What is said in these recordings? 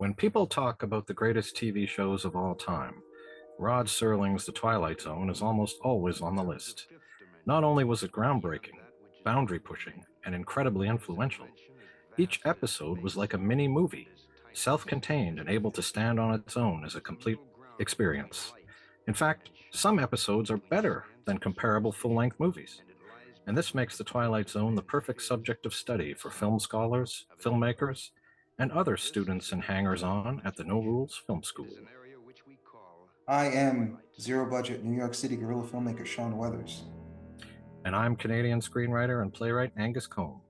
When people talk about the greatest TV shows of all time, Rod Serling's The Twilight Zone is almost always on the list. Not only was it groundbreaking, boundary pushing, and incredibly influential, each episode was like a mini movie, self contained and able to stand on its own as a complete experience. In fact, some episodes are better than comparable full length movies. And this makes The Twilight Zone the perfect subject of study for film scholars, filmmakers, and other students and hangers on at the No Rules Film School. I am zero budget New York City guerrilla filmmaker Sean Weathers. And I'm Canadian screenwriter and playwright Angus Combe.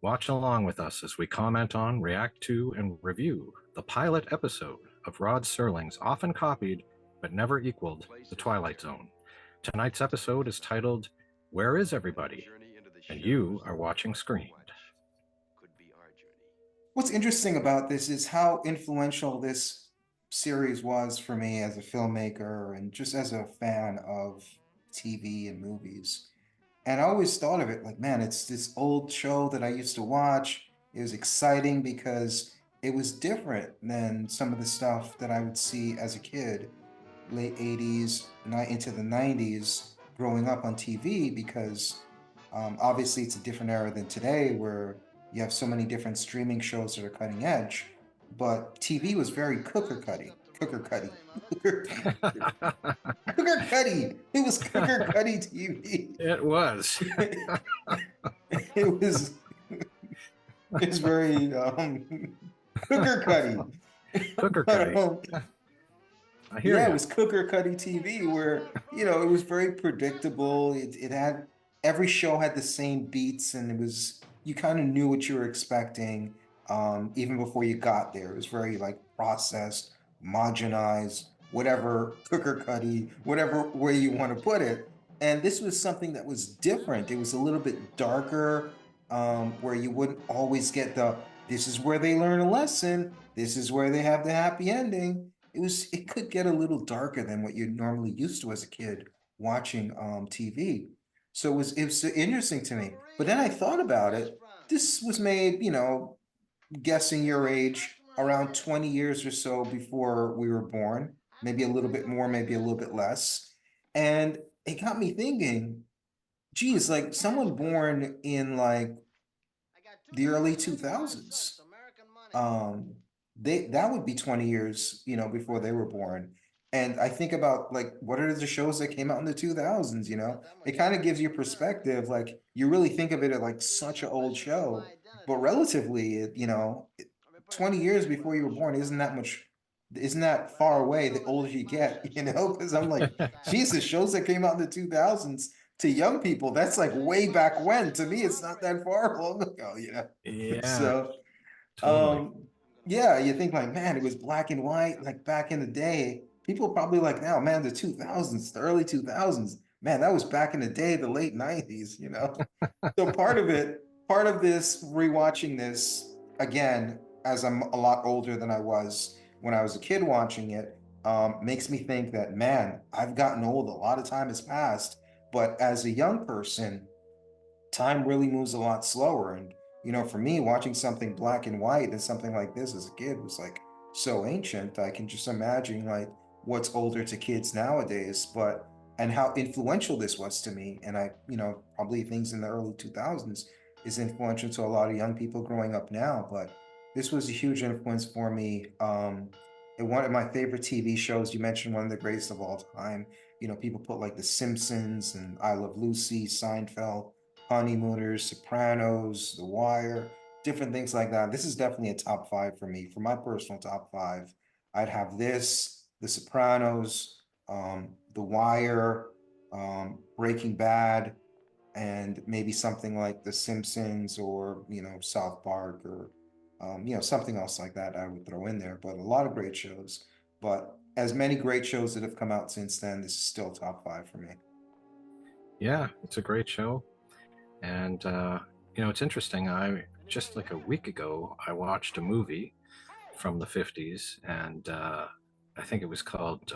Watch along with us as we comment on, react to, and review the pilot episode of Rod Serling's often copied but never equaled The Twilight Zone. Tonight's episode is titled Where Is Everybody? And you are watching Screened. What's interesting about this is how influential this series was for me as a filmmaker and just as a fan of TV and movies. And I always thought of it like, man, it's this old show that I used to watch. It was exciting because it was different than some of the stuff that I would see as a kid, late 80s, into the 90s, growing up on TV, because obviously it's a different era than today where you have so many different streaming shows that are cutting edge. But TV was very cooker cutty. Cooker cutty. Cooker cutty. It was cooker cutty TV. It was. It was. It's very cooker cutty. Cooker cutty. I hear yeah, you. It was cooker cutty TV where it was very predictable. It had every show had the same beats, and it was you kind of knew what you were expecting even before you got there. It was very like processed, homogenized, whatever cooker cutty, whatever way you want to put it. And this was something that was different. It was a little bit darker, where you wouldn't always get this is where they learn a lesson, this is where they have the happy ending. It could get a little darker than what you're normally used to as a kid watching TV. So it was interesting to me. But then I thought about it. This was made, guessing your age, around 20 years or so before we were born, maybe a little bit more, maybe a little bit less. And it got me thinking, geez, like someone born in like the early 2000s, that would be 20 years, before they were born. And I think about like what are the shows that came out in the 2000s, It kind of gives you perspective. Like you really think of it as like such an old show, but relatively, 20 years before you were born isn't that far away the older you get, Because I'm like, Jesus, shows that came out in the 2000s to young people, that's like way back when. To me, it's not that far long ago, Yeah, So, totally. yeah, you think like, man, it was black and white, like back in the day. People probably like now, man, the 2000s, the early 2000s, man, that was back in the day, the late 90s. So part of this, rewatching this again, as I'm a lot older than I was when I was a kid watching it, makes me think that, man, I've gotten old. A lot of time has passed. But as a young person, time really moves a lot slower. And, for me, watching something black and white and something like this as a kid was like so ancient. I can just imagine like what's older to kids nowadays, and how influential this was to me. And probably things in the early 2000s is influential to a lot of young people growing up now. But this was a huge influence for me. And one of my favorite TV shows, you mentioned one of the greatest of all time. People put like The Simpsons and I Love Lucy, Seinfeld, Honeymooners, Sopranos, The Wire, different things like that. This is definitely a top five for me. For my personal top five, I'd have this, The Sopranos, The Wire, Breaking Bad, and maybe something like The Simpsons or, South Park or, something else like that I would throw in there. But a lot of great shows. But as many great shows that have come out since then, this is still top five for me. Yeah, it's a great show. And, it's interesting. Just like a week ago, I watched a movie from the 50s, and I think it was called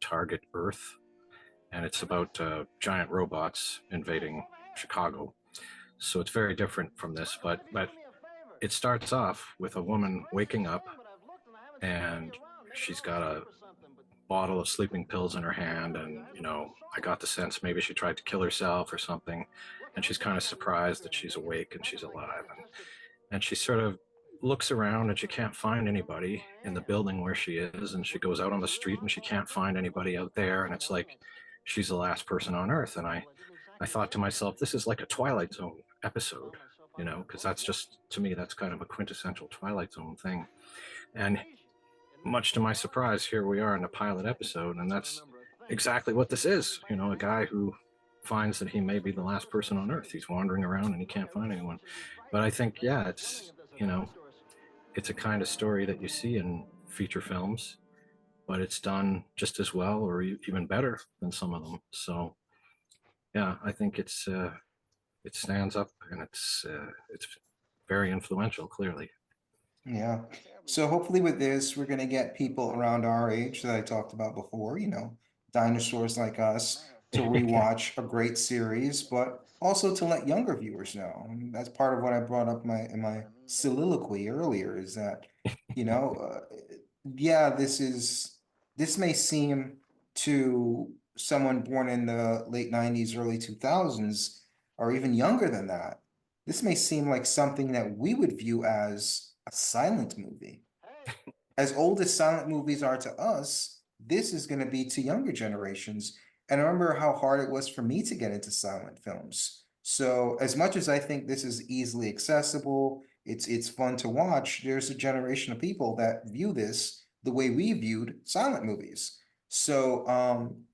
Target Earth. And it's about giant robots invading Chicago. So it's very different from this, but it starts off with a woman waking up and she's got a bottle of sleeping pills in her hand, and I got the sense maybe she tried to kill herself or something, and she's kind of surprised that she's awake and she's alive, and she sort of looks around and she can't find anybody in the building where she is, and she goes out on the street and she can't find anybody out there, and it's like she's the last person on earth. And I thought to myself, this is like a Twilight Zone episode, because that's just, to me, that's kind of a quintessential Twilight Zone thing. And much to my surprise, here we are in a pilot episode, and that's exactly what this is. A guy who finds that he may be the last person on Earth. He's wandering around and he can't find anyone. But I think, yeah, it's a kind of story that you see in feature films, but it's done just as well or even better than some of them. So, yeah, I think it stands up, and it's very influential, clearly. Yeah. So hopefully with this, we're going to get people around our age that I talked about before, dinosaurs like us, to Yeah. rewatch a great series, but also to let younger viewers know. And that's part of what I brought up in my soliloquy earlier is that, you know, uh, yeah, this may seem to someone born in the late 90s, early 2000s, or even younger than that, this may seem like something that we would view as a silent movie. As old as silent movies are to us, this is going to be to younger generations. And I remember how hard it was for me to get into silent films. So as much as I think this is easily accessible, it's fun to watch, there's a generation of people that view this the way we viewed silent movies. So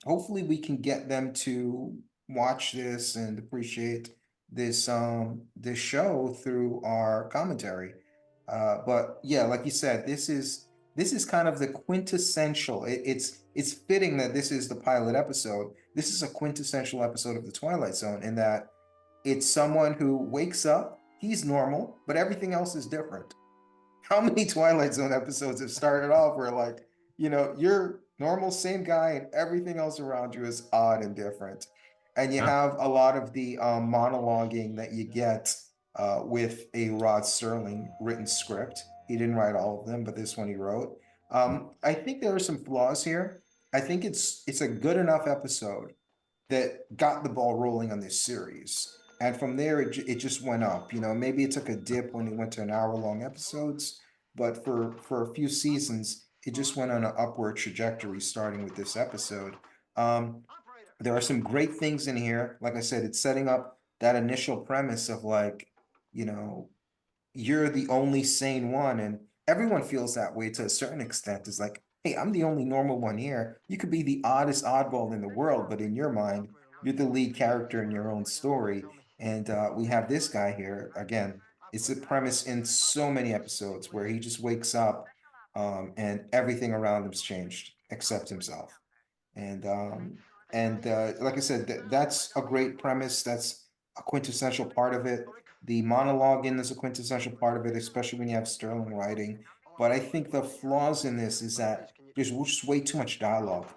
hopefully we can get them to watch this and appreciate this show through our commentary. But yeah, like you said, this is kind of the quintessential. It's fitting that this is the pilot episode. This is a quintessential episode of the Twilight Zone in that it's someone who wakes up, he's normal, but everything else is different. How many Twilight Zone episodes have started off where like, you're normal, same guy, and everything else around you is odd and different. And you Yeah. have a lot of the monologuing that you get with a Rod Serling written script. He didn't write all of them, but this one he wrote. I think there are some flaws here. I think it's a good enough episode that got the ball rolling on this series. And from there, it just went up. Maybe it took a dip when it went to an hour-long episodes, but for a few seasons, it just went on an upward trajectory, starting with this episode. Um, there are some great things in here. Like I said, it's setting up that initial premise of like, you know, you're the only sane one, and everyone feels that way to a certain extent. It's like, hey, I'm the only normal one here. You could be the oddest oddball in the world, but in your mind, you're the lead character in your own story. And we have this guy here again. It's a premise in so many episodes where he just wakes up, and everything around him's changed except himself. And like I said, that's a great premise. That's a quintessential part of it. The monologue in is a quintessential part of it, especially when you have Sterling writing. But I think the flaws in this is that there's just way too much dialogue.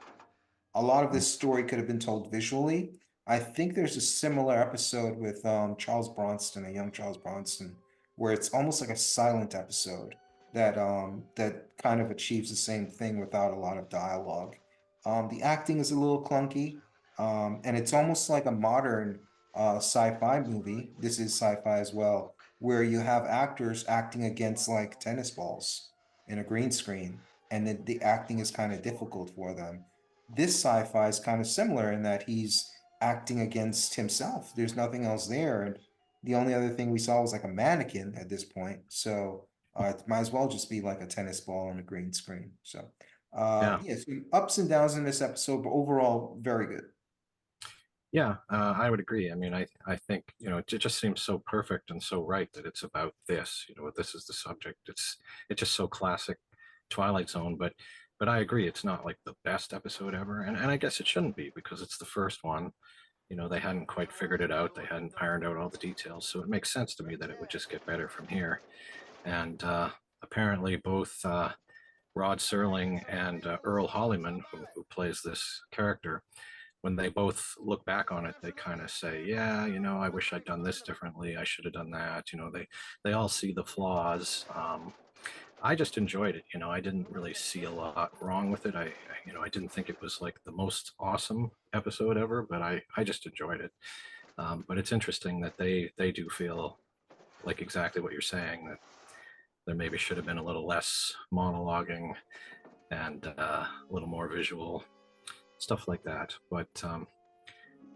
A lot of this story could have been told visually. I think there's a similar episode with Charles Bronson, a young Charles Bronson, where it's almost like a silent episode that kind of achieves the same thing without a lot of dialogue. The acting is a little clunky, and it's almost like a modern sci-fi movie. This is sci-fi as well, where you have actors acting against like tennis balls in a green screen, and the acting is kind of difficult for them. This sci-fi is kind of similar in that he's acting against himself. There's nothing else there, and the only other thing we saw was like a mannequin at this point. So it might as well just be like a tennis ball on a green screen. So Yeah. yeah, some ups and downs in this episode, but overall very good. Yeah, I would agree. I mean, I think, it just seems so perfect and so right that it's about this. This is the subject. It's just so classic Twilight Zone. But I agree, it's not like the best episode ever, and I guess it shouldn't be because it's the first one. They hadn't quite figured it out. They hadn't ironed out all the details, so it makes sense to me that it would just get better from here. And apparently, both Rod Serling and Earl Holliman, who plays this character, when they both look back on it, they kind of say, "Yeah, I wish I'd done this differently. I should have done that." They all see the flaws, I just enjoyed it. I didn't really see a lot wrong with it. I didn't think it was like the most awesome episode ever, but I just enjoyed it. But it's interesting that they do feel like exactly what you're saying, that there maybe should have been a little less monologuing and a little more visual stuff like that. But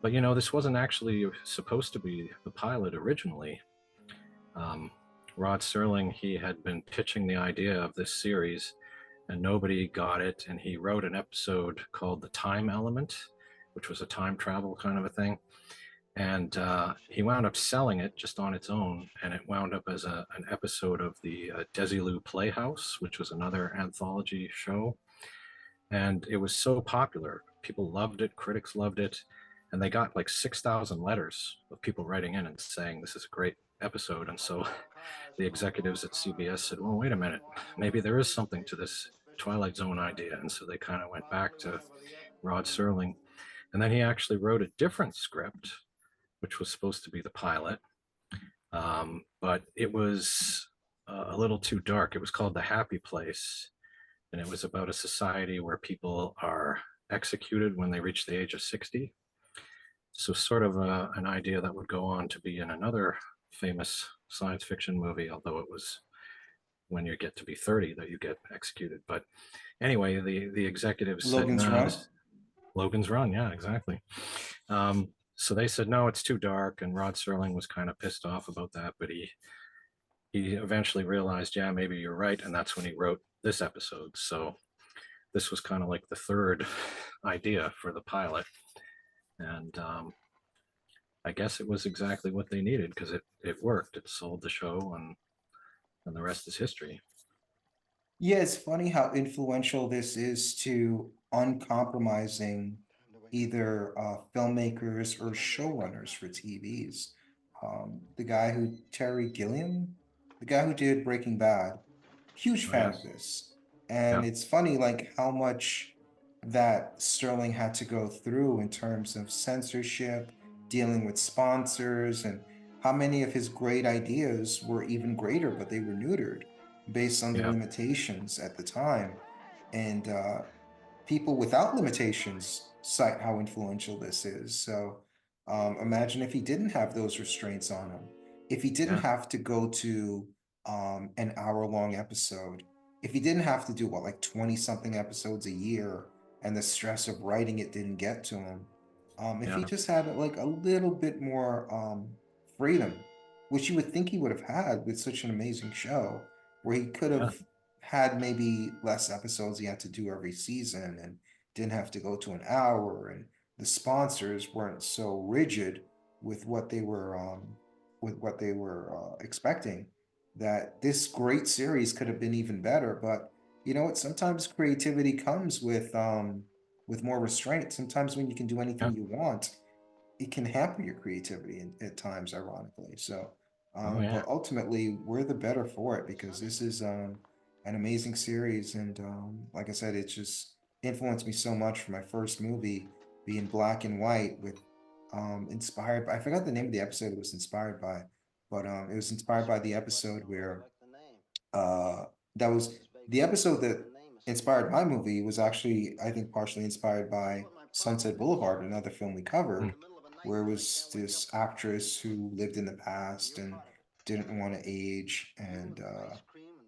this wasn't actually supposed to be the pilot originally. Um, Rod Serling, he had been pitching the idea of this series, and nobody got it. And he wrote an episode called "The Time Element," which was a time travel kind of a thing. And he wound up selling it just on its own, and it wound up as an episode of the Desilu Playhouse, which was another anthology show. And it was so popular, people loved it, critics loved it, and they got like 6,000 letters of people writing in and saying this is a great episode. And so the executives at CBS said, well, wait a minute, maybe there is something to this Twilight Zone idea. And so they kind of went back to Rod Serling, and then he actually wrote a different script which was supposed to be the pilot. But it was a little too dark. It was called The Happy Place, and it was about a society where people are executed when they reach the age of 60. So, sort of an idea that would go on to be in another famous science fiction movie, although it was when you get to be 30 that you get executed. But anyway, the executives said, Logan's "No, Run. this Logan's Run." Yeah, exactly. So they said, no, it's too dark. And Rod Serling was kind of pissed off about that. But he eventually realized, yeah, maybe you're right. And that's when he wrote this episode. So this was kind of like the third idea for the pilot. And I guess it was exactly what they needed because it worked. It sold the show, and the rest is history. Yeah, it's funny how influential this is to uncompromising either filmmakers or showrunners for TVs. The guy who, Terry Gilliam, the guy who did Breaking Bad, huge Oh, fan of yes. this. And Yeah. it's funny, like, how much that Sterling had to go through in terms of censorship, dealing with sponsors, and how many of his great ideas were even greater, but they were neutered based on the Yeah. limitations at the time. And people without limitations cite how influential this is. So imagine if he didn't have those restraints on him, if he didn't Yeah. have to go to an hour-long episode, if he didn't have to do what, like 20 something episodes a year, and the stress of writing it didn't get to him. If he Yeah. just had like a little bit more freedom, which you would think he would have had with such an amazing show, where he could Yeah. have had maybe less episodes he had to do every season and didn't have to go to an hour, and the sponsors weren't so rigid with what they were expecting, that this great series could have been even better. But you know what, sometimes creativity comes with more restraint. Sometimes when you can do Yeah. anything you want, it can hamper your creativity at times, ironically. So, Oh, yeah. but ultimately, we're the better for it because this is an amazing series, and like I said, it just influenced me so much for my first movie being black and white with inspired by, I forgot the name of the episode it was inspired by, but it was inspired by the episode where uh, that was the episode that inspired my movie was actually, I think, partially inspired by Sunset Boulevard, another film we Mm. covered, where it was this actress who lived in the past and didn't want to age. And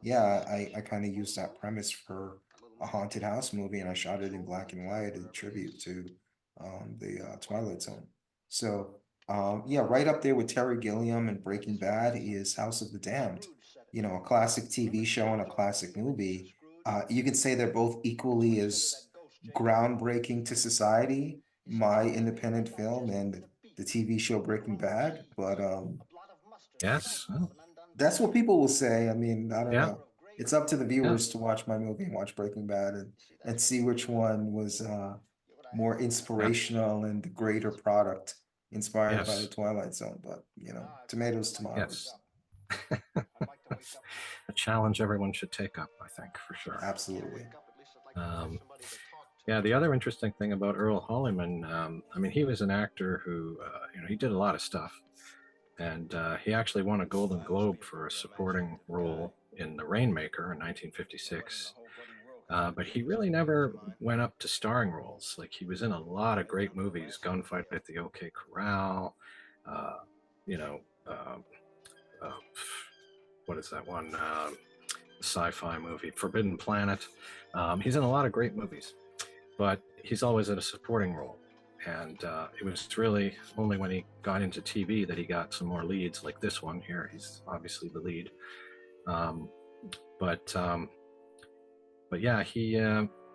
yeah, I kind of used that premise for a haunted house movie, and I shot it in black and white as a tribute to the Twilight Zone. So yeah, right up there with Terry Gilliam and Breaking Bad is House of the Damned, you know, a classic TV show and a classic movie. You could say they're both equally as groundbreaking to society, my independent film and the TV show Breaking Bad. But Yes. Oh, that's what people will say. I mean, I don't yeah. know. It's up to the Yeah. viewers to watch my movie and watch Breaking Bad and see which one was more Yeah. inspirational and the greater product inspired by the Yes. Twilight Zone. But, you know, tomatoes, Yes. tomatoes. A challenge everyone should take up, I think, for sure. Absolutely. Um, yeah, the other interesting thing about Earl Holliman, I mean, he was an actor who, he did a lot of stuff, and he actually won a Golden Globe for a supporting role in The Rainmaker in 1956. But he really never went up to starring roles. Like he was in a lot of great movies, Gunfight at the OK Corral, uh, you know, uh, uh, what is that one? Sci-fi movie, Forbidden Planet. He's in a lot of great movies, but he's always in a supporting role. And it was really only when he got into TV that he got some more leads, like this one here. He's obviously the lead. Um, but but yeah, he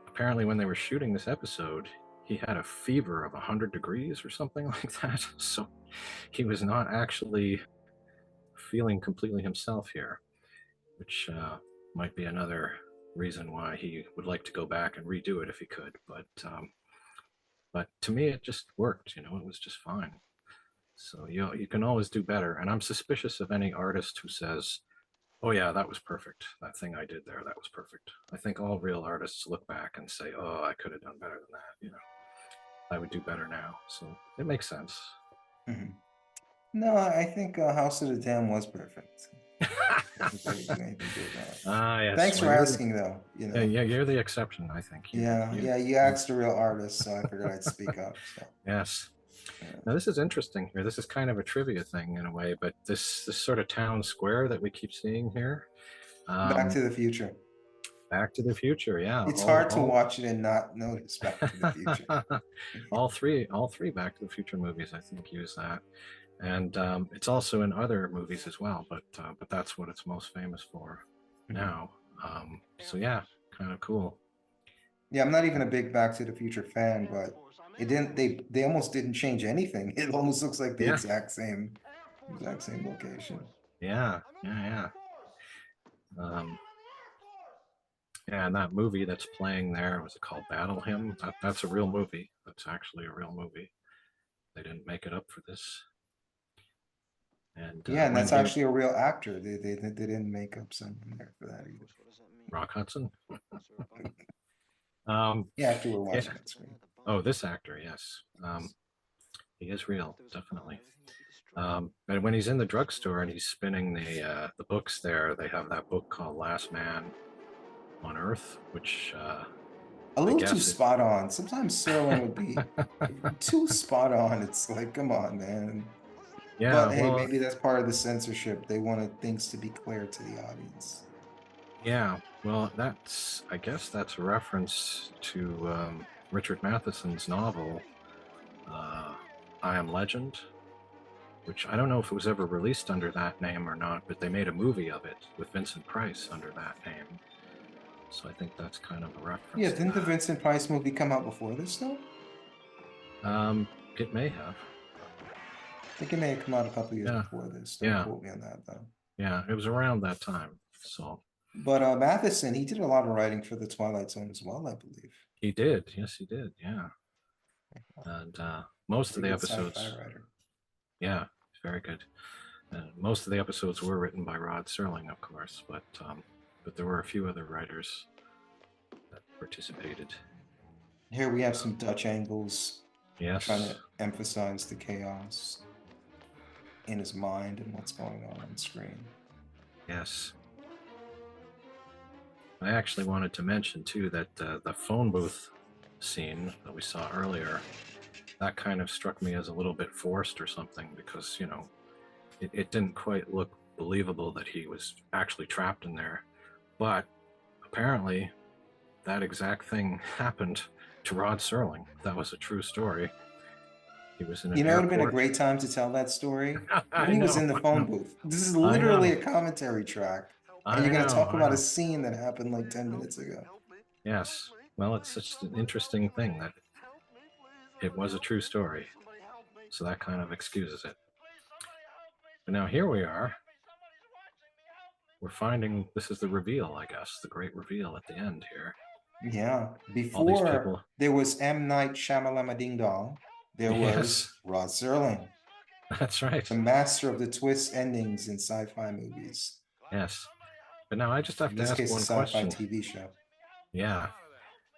apparently when they were shooting this episode, he had a fever of 100 degrees or something like that. So he was not actually feeling completely himself here, which might be another reason why he would like to go back and redo it if he could. But to me, it just worked. You know, it was just fine. So you can always do better. And I'm suspicious of any artist who says, "Oh yeah, that was perfect. That thing I did there, that was perfect." I think all real artists look back and say, "Oh, I could have done better than that. You know, I would do better now." So it makes sense. Mhm. No, I think House of the Dam was perfect. I think they do anything good about it. Yes. Thanks Well, for asking, though. You know. yeah, you're the exception. I think Yeah. You asked a real artist, so I figured I'd speak up. So yes. yeah. Now this is interesting here. This is kind of a trivia thing in a way, but this sort of town square that we keep seeing here, Back um, to the Future. Back to the Future. Yeah, It's hard to watch it and not notice Back to the Future. all three Back to the Future movies, I think, use that, and it's also in other movies as well. But that's what it's most famous for now. So yeah, kind of cool. Yeah, I'm not even a big Back to the Future fan, but it didn't. They almost didn't change anything. It almost looks like the Yeah, exact same location. yeah. Um, yeah, and that movie that's playing there, was it called Battle Hymn? That's a real movie. That's actually a real movie. They didn't make it up for this. And Yeah, and that's Reindeer actually a real actor. They didn't make up someone there for that either. Rock Hudson. The actor we're Yeah. watching on screen. Oh, this actor, yes. He is real, definitely. And when he's in the drugstore and he's spinning the books there, they have that book called Last Man on Earth, which A I little too guess it. spot on. Sometimes Serling would be too spot on. It's like, come on, man. Yeah, But hey, well, maybe that's part of the censorship. They wanted things to be clear to the audience. yeah, well, I guess that's a reference to Richard Matheson's novel, uh, I Am Legend, which I don't know if it was ever released under that name or not, but they made a movie of it with Vincent Price under that name. So I think that's kind of a Yeah, reference to didn't the that. Vincent Price movie come out before this though? It may have. I think it may have come out a couple years Yeah, before this. Don't yeah, quote me on that though. yeah. It was around that time. So But Matheson, he did a lot of writing for the Twilight Zone as well, I believe. he did. Yes, he did. Yeah. And most of Pretty the good sci-fi episodes, writer. yeah, very good. Most of the episodes were written by Rod Serling, of course, but there were a few other writers that participated. Here we have some Dutch angles Yes. trying to emphasize the chaos in his mind and what's going on screen. Yes. I actually wanted to mention too that the phone booth scene that we saw earlier, that kind of struck me as a little bit forced or something, because it didn't quite look believable that he was actually trapped in there. But apparently that exact thing happened to Rod Serling. That was a true story. He was in an You know, it would have been a airport. great time to tell that story when I he was know, in the I phone know, booth. This is I literally know, a commentary track, and I you're going to know, talk I about a know. scene that happened like 10 minutes ago. Yes. Well, it's such an interesting thing that it was a true story. So that kind of excuses it. But now here we are. We're finding this is the reveal, I guess, the great reveal at the end here. Yeah. All these Before people. there was M. Night Shyamalama Ding Dong, there Yes, was Rod Serling, that's right. the master of the twist endings in sci-fi movies. Yes. But now I just have In to this ask case, a one sci-fi question. TV show. Yeah.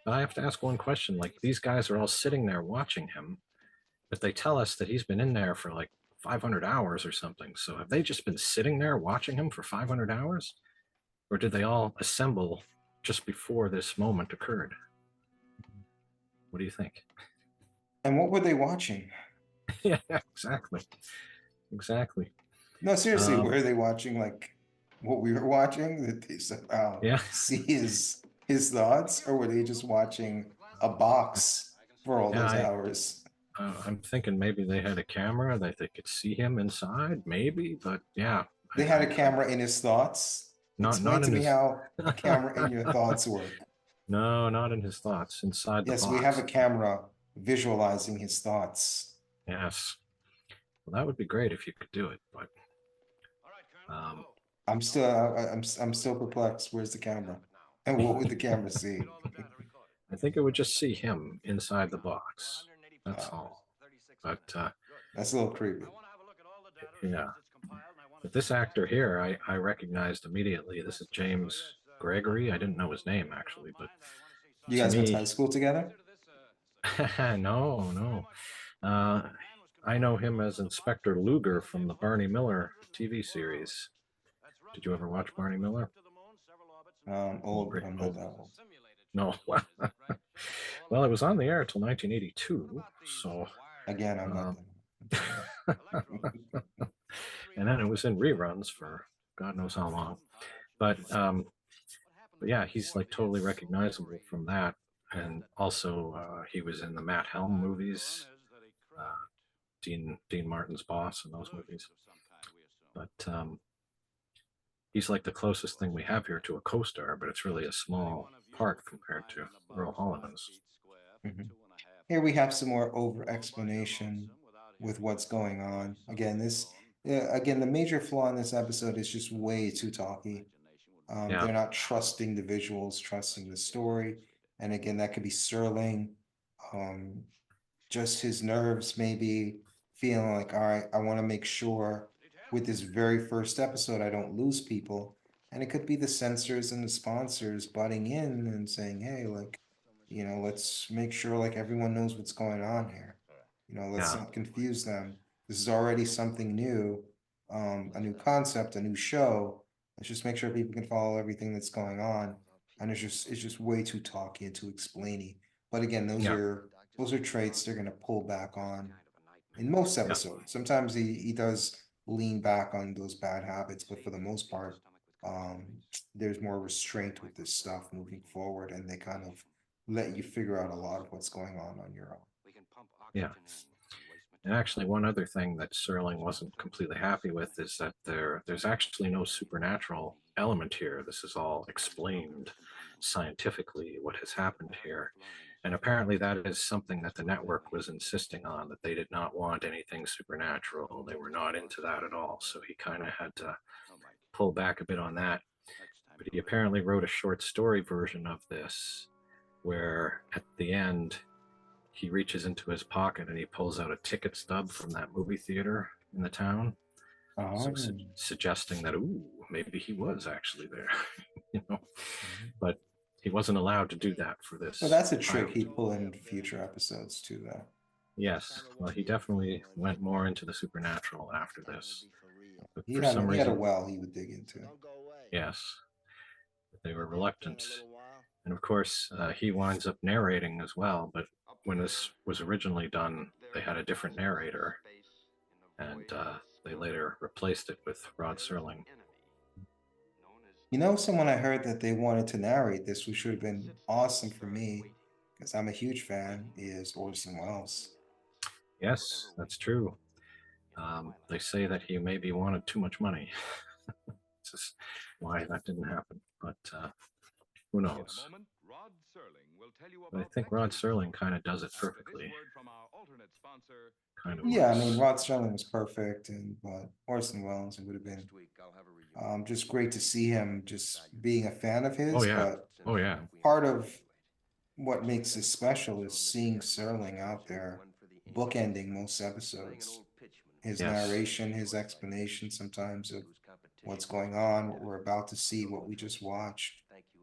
But I have to ask one question. Like, these guys are all sitting there watching him, but they tell us that he's been in there for like 500 hours or something. So have they just been sitting there watching him for 500 hours? Or did they all assemble just before this moment occurred? What do you think? And what were they watching? Yeah, exactly. Exactly. No, seriously, Um, were they watching like what we were watching? That they somehow yeah, see his thoughts, or were they just watching a box for all yeah. those hours? I'm thinking maybe they had a camera that they could see him inside, maybe. But yeah, They had a camera in his thoughts. Explain not to in me his. how a camera in your thoughts work. No, not in his thoughts. Inside the Yes, we have box. a camera visualizing his thoughts. Yes. Well, that would be great if you could do it, but um, I'm still perplexed. Where's the camera? And what would the camera see? I think it would just see him inside the box. That's Uh, all. But that's a little creepy. yeah, but this actor here, I recognized immediately. This is James Gregory. I didn't know his name actually, but You to guys went to high me, school together? no, no. I know him as Inspector Luger from the Barney Miller TV series. Did you ever watch Barney Miller? Old, but I'm not Old. that old. No. Well, it was on the air until 1982. So, Again, I'm not um, that old. and then it was in reruns for God knows how long. But yeah, he's like totally recognizable from that. And also, he was in the Matt Helm movies, uh, Dean Martin's boss in those movies. But he's like the closest thing we have here to a co-star, but it's really a small part compared to Earl Holliman's. Mhm. Here we have some more over explanation with what's going on. Again, again, the major flaw in this episode is just way too talky. Yeah, They're not trusting the visuals, trusting the story. And again, that could be Serling. Um, just his nerves maybe feeling like, all right, I want to make sure with this very first episode I don't lose people. And it could be the censors and the sponsors butting in and saying, hey, like, let's make sure like everyone knows what's going on here. Let's yeah, not confuse them. This is already something new, a new concept, a new show. Let's just make sure people can follow everything that's going on. And it's just way too talky and too explainy. But again, yeah, those are traits they're gonna pull back on in most yeah, episodes. Sometimes he does lean back on those bad habits, but for the most part, there's more restraint with this stuff moving forward, and they kind of let you figure out a lot of what's going on your own. yeah. And actually, one other thing that Serling wasn't completely happy with is that there's actually no supernatural element here. This is all explained scientifically what has happened here. And apparently, that is something that the network was insisting on, that they did not want anything supernatural. They were not into that at all. So he kind of had to pull back a bit on that. But he apparently wrote a short story version of this where at the end, he reaches into his pocket and he pulls out a ticket stub from that movie theater in the town. So Oh, suggesting that, ooh, maybe he was actually there, you know, but he wasn't allowed to do that for well, this that's a trick pilot. he'd pull in future episodes too, though. Yes, well, he definitely went more into the supernatural after this, but He for had some he had a reason, well he would dig into. yes, they were reluctant. And of course, he winds up narrating as well. But when this was originally done, they had a different narrator, and they later replaced it with Rod Serling. Someone I heard that they wanted to narrate this, which would have been awesome for me, because I'm a huge fan, is Orson Welles. Yes, that's true. They say that he maybe wanted too much money. This is why that didn't happen. But who knows? But I think Rod Serling kind of does it perfectly. Kind of Yeah, I mean, was. Rod Serling was perfect, but Orson Welles, it would have been just great to see him just being a fan of Oh his. yeah. But Oh yeah. part of what makes this special is seeing Serling out there bookending most episodes. His Yes. narration, his explanation sometimes of what's going on, what we're about to see, what we just watched,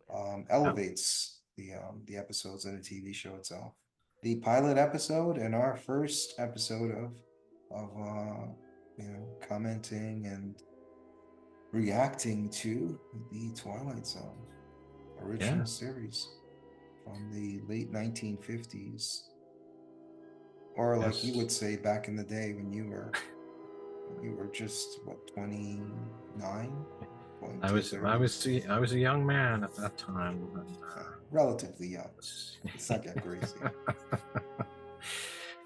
Yeah. elevates the episodes and the TV show itself. The pilot episode and our first episode of commenting and reacting to the Twilight Zone Yeah. original series from the late 1950s, or like you Yes. would say back in the day when you were just what, 29, going I to was I was 30s. I was a young man at that time, and Relatively young. Let's not get crazy.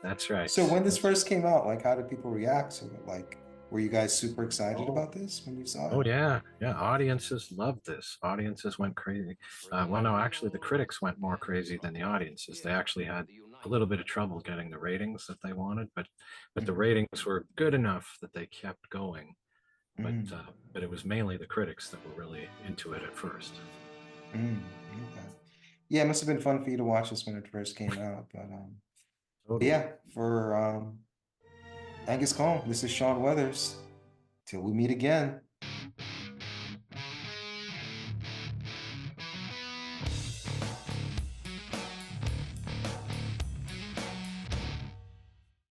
that's right. So when this That's first came out, like how did people react to it? Like, were you guys super excited oh about this when you saw oh it? yeah, yeah. Audiences loved this. Audiences went crazy. Well, no, actually, the critics went more crazy than the audiences. They actually had a little bit of trouble getting the ratings that they wanted, but the Mm, ratings were good enough that they kept going. But mm, uh, but it was mainly the critics that were really into it at first. mm, okay. Yeah, it must have been fun for you to watch this when it first came out. But Totally. yeah, for Angus Combe, this is Sean Weathers. Till we meet again.